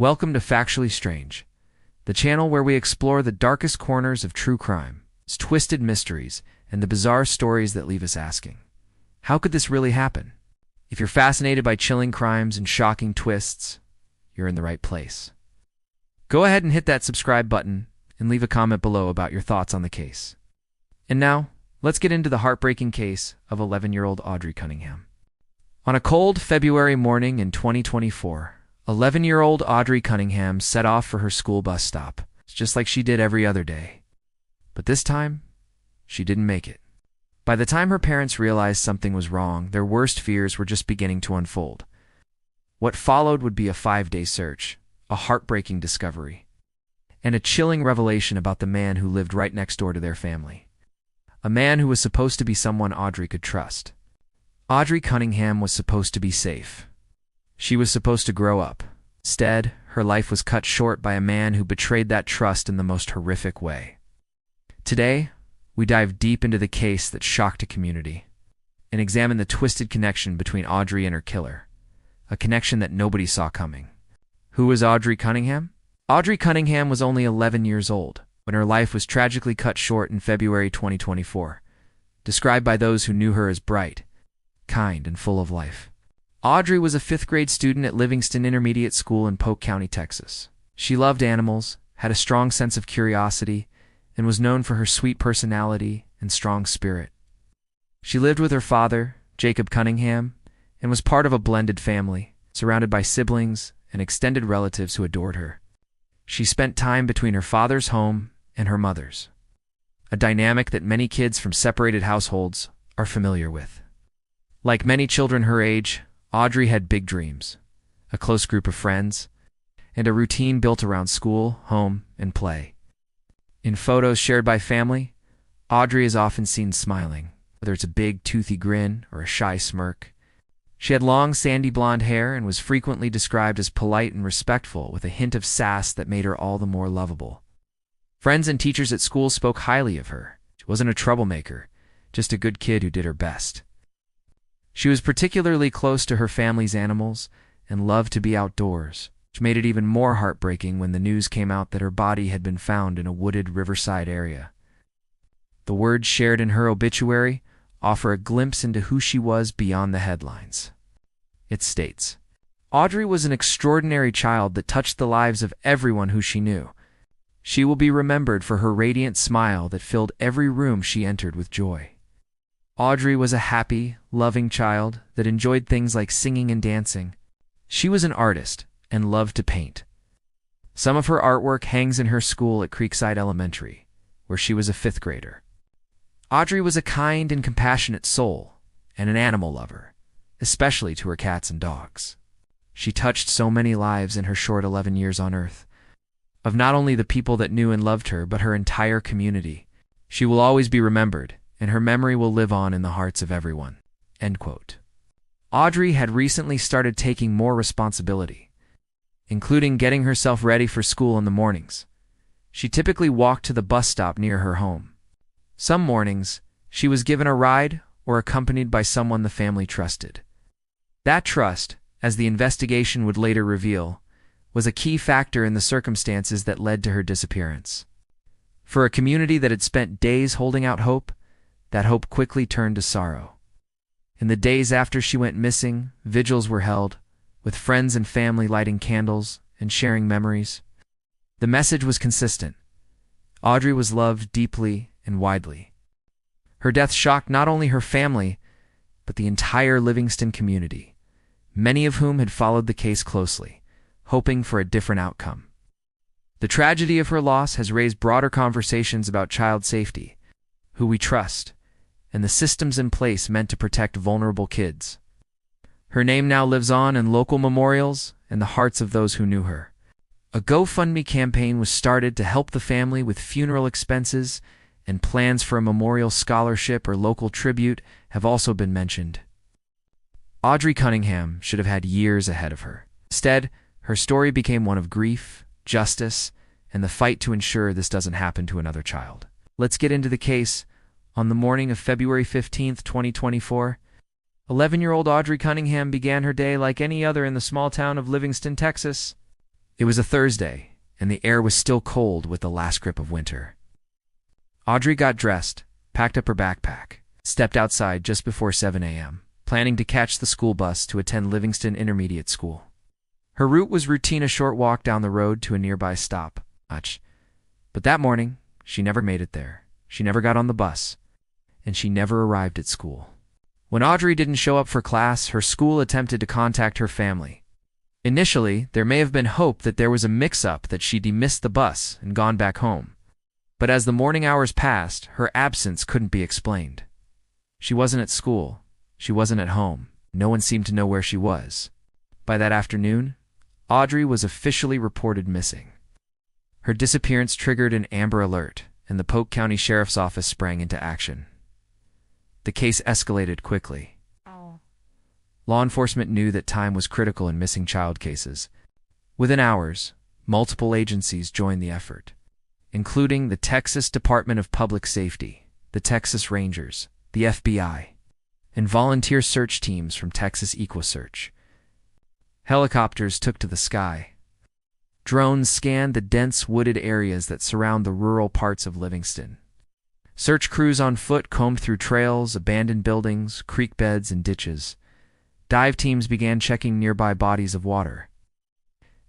Welcome to Factually Strange, the channel where we explore the darkest corners of true crime, its twisted mysteries, and the bizarre stories that leave us asking, how could this really happen? If you're fascinated by chilling crimes and shocking twists, you're in the right place. Go ahead and hit that subscribe button and leave a comment below about your thoughts on the case. And now, let's get into the heartbreaking case of 11-year-old Audrii Cunningham. On a cold February morning in 2024, 11-year-old Audrii Cunningham set off for her school bus stop, just like she did every other day. But this time, she didn't make it. By the time her parents realized something was wrong, their worst fears were just beginning to unfold. What followed would be a 5-day search, a heartbreaking discovery, and a chilling revelation about the man who lived right next door to their family. A man who was supposed to be someone Audrii could trust. Audrii Cunningham was supposed to be safe. She was supposed to grow up. Instead, her life was cut short by a man who betrayed that trust in the most horrific way. Today, we dive deep into the case that shocked a community and examine the twisted connection between Audrii and her killer, a connection that nobody saw coming. Who was Audrii Cunningham? Audrii Cunningham was only 11 years old when her life was tragically cut short in February 2024, described by those who knew her as bright, kind, and full of life. Audrii was a 5th-grade student at Livingston Intermediate School in Polk County, Texas. She loved animals, had a strong sense of curiosity, and was known for her sweet personality and strong spirit. She lived with her father, Jacob Cunningham, and was part of a blended family, surrounded by siblings and extended relatives who adored her. She spent time between her father's home and her mother's, a dynamic that many kids from separated households are familiar with. Like many children her age, Audrii had big dreams, a close group of friends, and a routine built around school, home, and play. In photos shared by family, Audrii is often seen smiling, whether it's a big, toothy grin or a shy smirk. She had long, sandy blonde hair and was frequently described as polite and respectful, with a hint of sass that made her all the more lovable. Friends and teachers at school spoke highly of her. She wasn't a troublemaker, just a good kid who did her best. She was particularly close to her family's animals and loved to be outdoors, which made it even more heartbreaking when the news came out that her body had been found in a wooded riverside area. The words shared in her obituary offer a glimpse into who she was beyond the headlines. It states, "Audrii was an extraordinary child that touched the lives of everyone who she knew. She will be remembered for her radiant smile that filled every room she entered with joy." Audrii was a happy, loving child that enjoyed things like singing and dancing. She was an artist and loved to paint. Some of her artwork hangs in her school at Creekside Elementary, where she was a 5th grader. Audrii was a kind and compassionate soul and an animal lover, especially to her cats and dogs. She touched so many lives in her short 11 years on Earth, of not only the people that knew and loved her, but her entire community. She will always be remembered, and her memory will live on in the hearts of everyone." End quote. Audrii had recently started taking more responsibility, including getting herself ready for school in the mornings. She typically walked to the bus stop near her home. Some mornings, she was given a ride or accompanied by someone the family trusted. That trust, as the investigation would later reveal, was a key factor in the circumstances that led to her disappearance. For a community that had spent days holding out hope, that hope quickly turned to sorrow. In the days after she went missing, vigils were held, with friends and family lighting candles and sharing memories. The message was consistent. Audrii was loved deeply and widely. Her death shocked not only her family, but the entire Livingston community, many of whom had followed the case closely, hoping for a different outcome. The tragedy of her loss has raised broader conversations about child safety, who we trust, and the systems in place meant to protect vulnerable kids. Her name now lives on in local memorials and the hearts of those who knew her. A GoFundMe campaign was started to help the family with funeral expenses, and plans for a memorial scholarship or local tribute have also been mentioned. Audrii Cunningham should have had years ahead of her. Instead, her story became one of grief, justice, and the fight to ensure this doesn't happen to another child. Let's get into the case. On the morning of February 15, 2024, 11-year-old Audrii Cunningham began her day like any other in the small town of Livingston, Texas. It was a Thursday, and the air was still cold with the last grip of winter. Audrii got dressed, packed up her backpack, stepped outside just before 7 a.m., planning to catch the school bus to attend Livingston Intermediate School. Her route was routine, a short walk down the road to a nearby stop. But that morning, she never made it there. She never got on the bus, and she never arrived at school. When Audrii didn't show up for class, her school attempted to contact her family. Initially, there may have been hope that there was a mix-up, that she'd missed the bus and gone back home. But as the morning hours passed, her absence couldn't be explained. She wasn't at school. She wasn't at home. No one seemed to know where she was. By that afternoon, Audrii was officially reported missing. Her disappearance triggered an Amber Alert, and the Polk County Sheriff's Office sprang into action. The case escalated quickly. Law enforcement knew that time was critical in missing child cases. Within hours, multiple agencies joined the effort, including the Texas Department of Public Safety, the Texas Rangers, the FBI, and volunteer search teams from Texas EquuSearch. Helicopters took to the sky. Drones scanned the dense wooded areas that surround the rural parts of Livingston. Search crews on foot combed through trails, abandoned buildings, creek beds, and ditches. Dive teams began checking nearby bodies of water.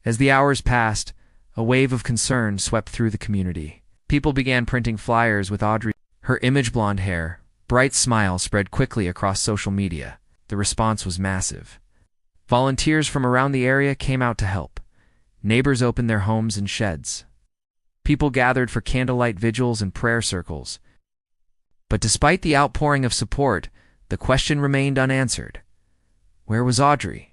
As the hours passed, a wave of concern swept through the community. People began printing flyers with Audrii. Her image blonde hair, bright smile spread quickly across social media. The response was massive. Volunteers from around the area came out to help. Neighbors opened their homes and sheds. People gathered for candlelight vigils and prayer circles. But despite the outpouring of support, the question remained unanswered. Where was Audrii?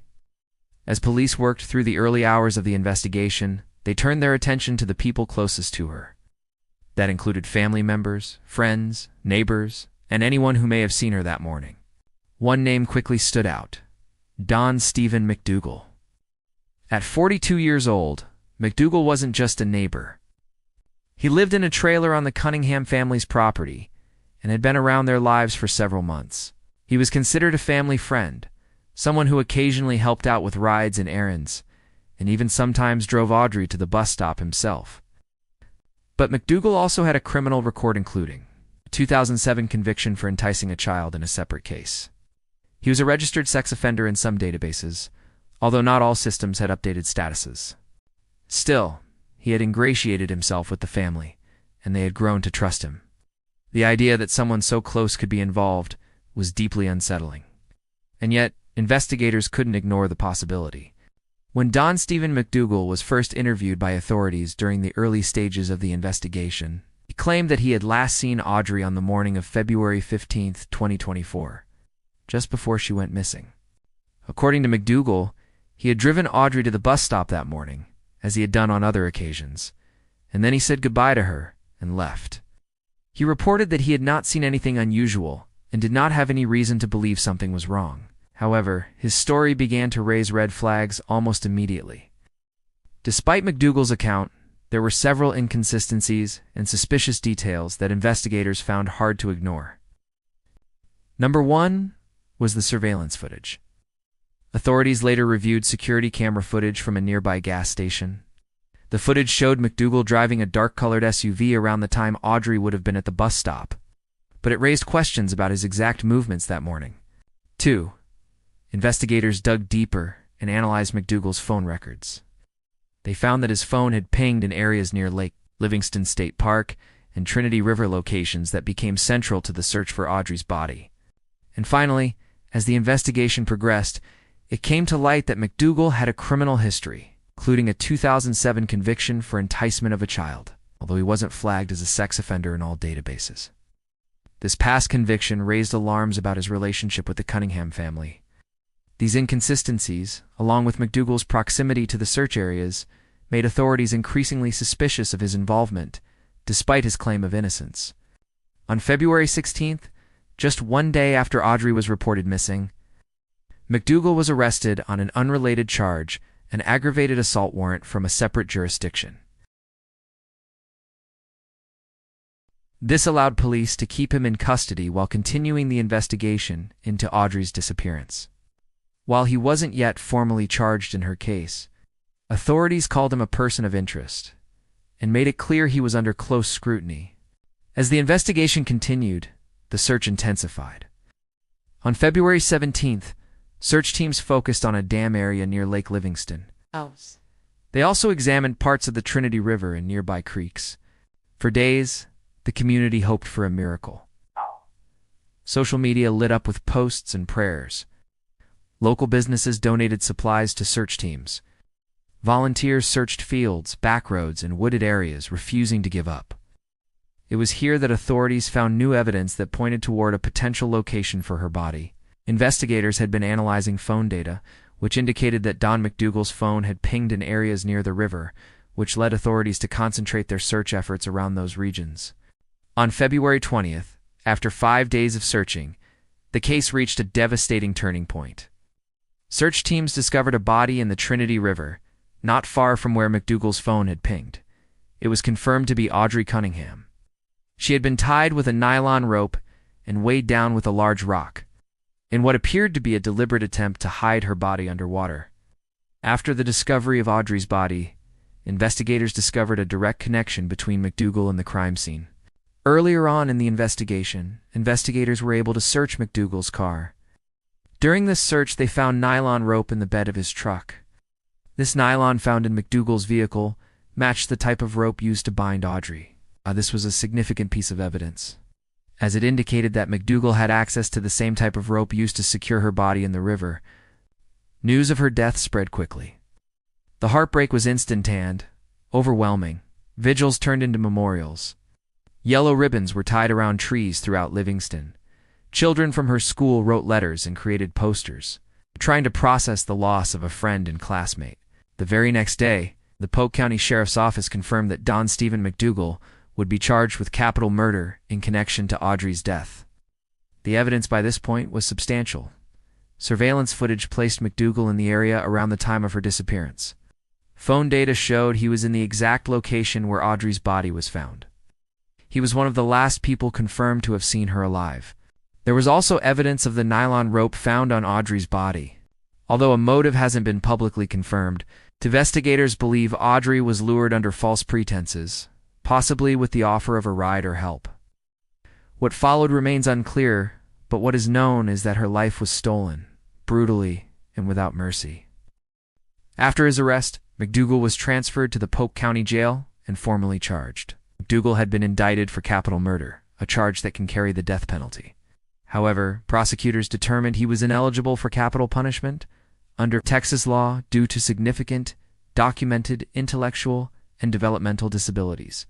As police worked through the early hours of the investigation, they turned their attention to the people closest to her. That included family members, friends, neighbors, and anyone who may have seen her that morning. One name quickly stood out: Don Stephen McDougal. At 42 years old, McDougal wasn't just a neighbor. He lived in a trailer on the Cunningham family's property and had been around their lives for several months. He was considered a family friend, someone who occasionally helped out with rides and errands, and even sometimes drove Audrii to the bus stop himself. But McDougal also had a criminal record, including a 2007 conviction for enticing a child in a separate case. He was a registered sex offender in some databases, although not all systems had updated statuses. Still, he had ingratiated himself with the family, and they had grown to trust him. The idea that someone so close could be involved was deeply unsettling. And yet, investigators couldn't ignore the possibility. When Don Stephen McDougal was first interviewed by authorities during the early stages of the investigation, he claimed that he had last seen Audrii on the morning of February 15, 2024, just before she went missing. According to McDougal, he had driven Audrii to the bus stop that morning, as he had done on other occasions, and then he said goodbye to her and left. He reported that he had not seen anything unusual and did not have any reason to believe something was wrong. However, his story began to raise red flags almost immediately. Despite McDougal's account, there were several inconsistencies and suspicious details that investigators found hard to ignore. Number one was the surveillance footage. Authorities later reviewed security camera footage from a nearby gas station. The footage showed McDougal driving a dark-colored SUV around the time Audrii would have been at the bus stop, but it raised questions about his exact movements that morning. 2. Investigators dug deeper and analyzed McDougal's phone records. They found that his phone had pinged in areas near Lake Livingston State Park and Trinity River, locations that became central to the search for Audrii's body. And finally, as the investigation progressed, it came to light that McDougal had a criminal history, including a 2007 conviction for enticement of a child, although he wasn't flagged as a sex offender in all databases. This past conviction raised alarms about his relationship with the Cunningham family. These inconsistencies, along with McDougal's proximity to the search areas, made authorities increasingly suspicious of his involvement, despite his claim of innocence. On February 16th, just one day after Audrii was reported missing, McDougal was arrested on an unrelated charge, an aggravated assault warrant from a separate jurisdiction. This allowed police to keep him in custody while continuing the investigation into Audrii's disappearance. While he wasn't yet formally charged in her case, Authorities called him a person of interest and made it clear he was under close scrutiny. As the investigation continued, the search intensified. On February 17th, search teams focused on a dam area near Lake Livingston. They also examined parts of the Trinity River and nearby creeks. For days, the community hoped for a miracle. Social media lit up with posts and prayers. Local businesses donated supplies to search teams. Volunteers searched fields, back roads, and wooded areas, refusing to give up. It was here that authorities found new evidence that pointed toward a potential location for her body. Investigators had been analyzing phone data, which indicated that Don McDougal's phone had pinged in areas near the river, which led authorities to concentrate their search efforts around those regions. On February 20th, after 5 days of searching, the case reached a devastating turning point. Search teams discovered a body in the Trinity River, not far from where McDougal's phone had pinged. It was confirmed to be Audrii Cunningham. She had been tied with a nylon rope and weighed down with a large rock, in what appeared to be a deliberate attempt to hide her body underwater. After the discovery of Audrei's body, investigators discovered a direct connection between McDougal and the crime scene. Earlier on in the investigation, investigators were able to search McDougal's car. During this search, they found nylon rope in the bed of his truck. This nylon found in McDougal's vehicle matched the type of rope used to bind Audrii. This was a significant piece of evidence, as it indicated that McDougal had access to the same type of rope used to secure her body in the river. News of her death spread quickly. The heartbreak was instantaneous, overwhelming. Vigils turned into memorials. Yellow ribbons were tied around trees throughout Livingston. Children from her school wrote letters and created posters, trying to process the loss of a friend and classmate. The very next day, the Polk County Sheriff's Office confirmed that Don Stephen McDougal would be charged with capital murder in connection to Audrei's death. The evidence by this point was substantial. Surveillance footage placed McDougal in the area around the time of her disappearance. Phone data showed he was in the exact location where Audrei's body was found. He was one of the last people confirmed to have seen her alive. There was also evidence of the nylon rope found on Audrei's body. Although a motive hasn't been publicly confirmed, investigators believe Audrii was lured under false pretenses, possibly with the offer of a ride or help. What followed remains unclear, but what is known is that her life was stolen, brutally and without mercy. After his arrest, McDougal was transferred to the Polk County Jail and formally charged. McDougal had been indicted for capital murder, a charge that can carry the death penalty. However, prosecutors determined he was ineligible for capital punishment under Texas law due to significant, documented intellectual and developmental disabilities.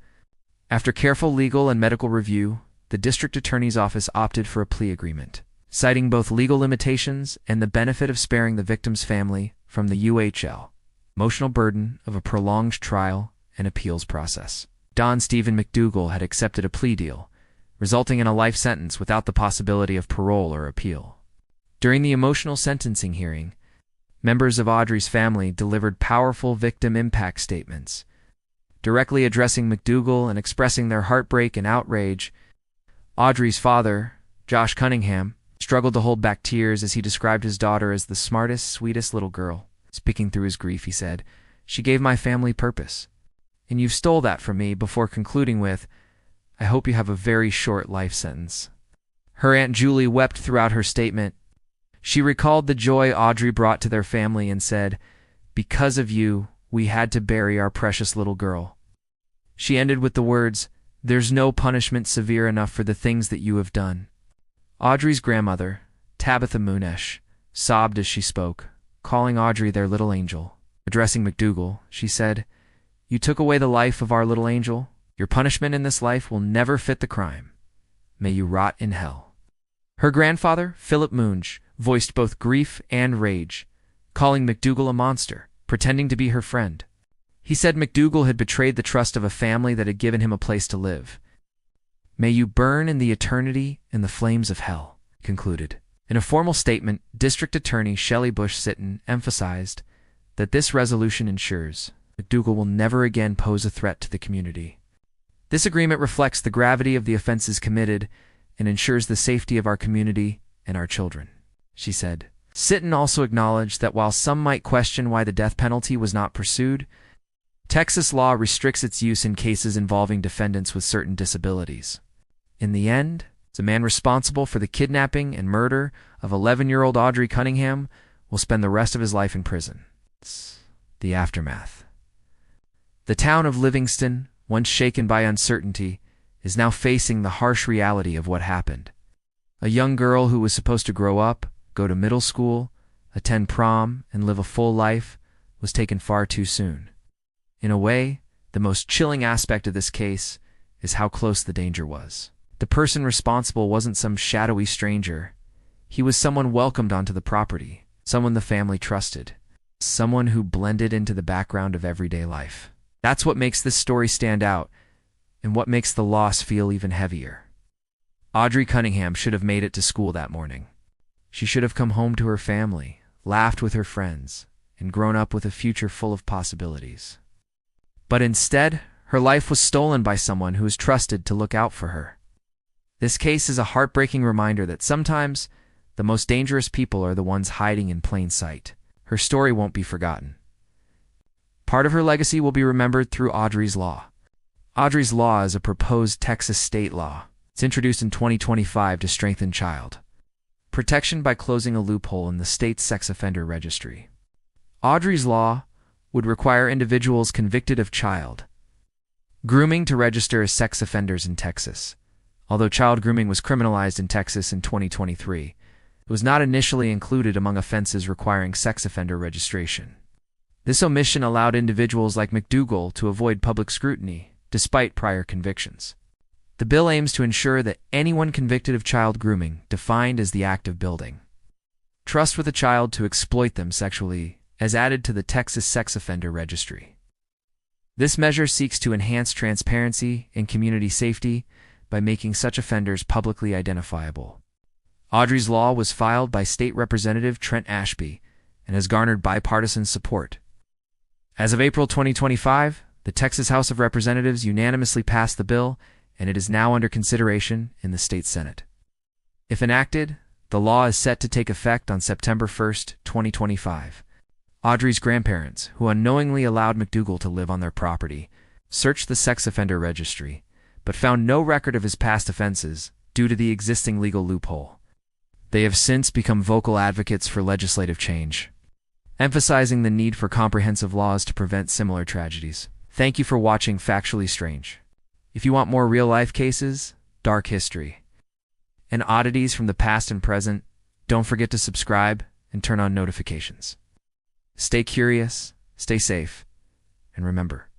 After careful legal and medical review, the district attorney's office opted for a plea agreement, citing both legal limitations and the benefit of sparing the victim's family from the emotional burden of a prolonged trial and appeals process. Don Stephen McDougal had accepted a plea deal, resulting in a life sentence without the possibility of parole or appeal. During the emotional sentencing hearing, members of Audrei's family delivered powerful victim impact statements, directly addressing McDougal and expressing their heartbreak and outrage. Audrei's father, Josh Cunningham, struggled to hold back tears as he described his daughter as the smartest, sweetest little girl. Speaking through his grief, he said, "She gave my family purpose, and you stole that from me," before concluding with, "I hope you have a very short life sentence." Her Aunt Julie wept throughout her statement. She recalled the joy Audrii brought to their family and said, "Because of you, we had to bury our precious little girl." She ended with the words, "There's no punishment severe enough for the things that you have done." Audrei's grandmother, Tabitha Munesh, sobbed as she spoke, calling Audrii their little angel. Addressing McDougal, she said, "You took away the life of our little angel. Your punishment in this life will never fit the crime. May you rot in hell." Her grandfather, Philip Munge, voiced both grief and rage, calling McDougal a monster, pretending to be her friend. He said McDougal had betrayed the trust of a family that had given him a place to live. "May you burn in the eternity in the flames of hell," he concluded. In a formal statement, District Attorney Shelley Bush Sitton emphasized that this resolution ensures McDougal will never again pose a threat to the community. This agreement reflects the gravity of the offenses committed and ensures the safety of our community and our children, she said. Sitton also acknowledged that while some might question why the death penalty was not pursued, Texas law restricts its use in cases involving defendants with certain disabilities. In the end, the man responsible for the kidnapping and murder of 11-year-old Audrii Cunningham will spend the rest of his life in prison. The aftermath. The town of Livingston, once shaken by uncertainty, is now facing the harsh reality of what happened. A young girl who was supposed to grow up, go to middle school, attend prom, and live a full life was taken far too soon. In a way, the most chilling aspect of this case is how close the danger was. The person responsible wasn't some shadowy stranger. He was someone welcomed onto the property, someone the family trusted, someone who blended into the background of everyday life. That's what makes this story stand out, and what makes the loss feel even heavier. Audrii Cunningham should have made it to school that morning. She should have come home to her family, laughed with her friends, and grown up with a future full of possibilities. But instead, her life was stolen by someone who was trusted to look out for her. This case is a heartbreaking reminder that sometimes the most dangerous people are the ones hiding in plain sight. Her story won't be forgotten. Part of her legacy will be remembered through Audrii's Law. Audrii's Law is a proposed Texas state law. It's introduced in 2025 to strengthen child protection by closing a loophole in the state's sex offender registry. Audrii's Law would require individuals convicted of child grooming to register as sex offenders in Texas. Although child grooming was criminalized in Texas in 2023, it was not initially included among offenses requiring sex offender registration. This omission allowed individuals like McDougal to avoid public scrutiny, despite prior convictions. The bill aims to ensure that anyone convicted of child grooming, defined as the act of building trust with a child to exploit them sexually, is added to the Texas Sex Offender Registry. This measure seeks to enhance transparency and community safety by making such offenders publicly identifiable. Audrii's Law was filed by State Representative Trent Ashby and has garnered bipartisan support. As of April 2025, the Texas House of Representatives unanimously passed the bill, and it is now under consideration in the state Senate. If enacted, the law is set to take effect on September 1, 2025. Audrii's grandparents, who unknowingly allowed McDougal to live on their property, searched the sex offender registry, but found no record of his past offenses due to the existing legal loophole. They have since become vocal advocates for legislative change, emphasizing the need for comprehensive laws to prevent similar tragedies. Thank you for watching Factually Strange. If you want more real-life cases, dark history, and oddities from the past and present, don't forget to subscribe and turn on notifications. Stay curious, stay safe, and remember,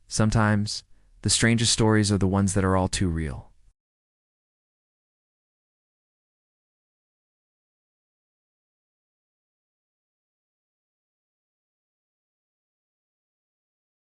sometimes the strangest stories are the ones that are all too real.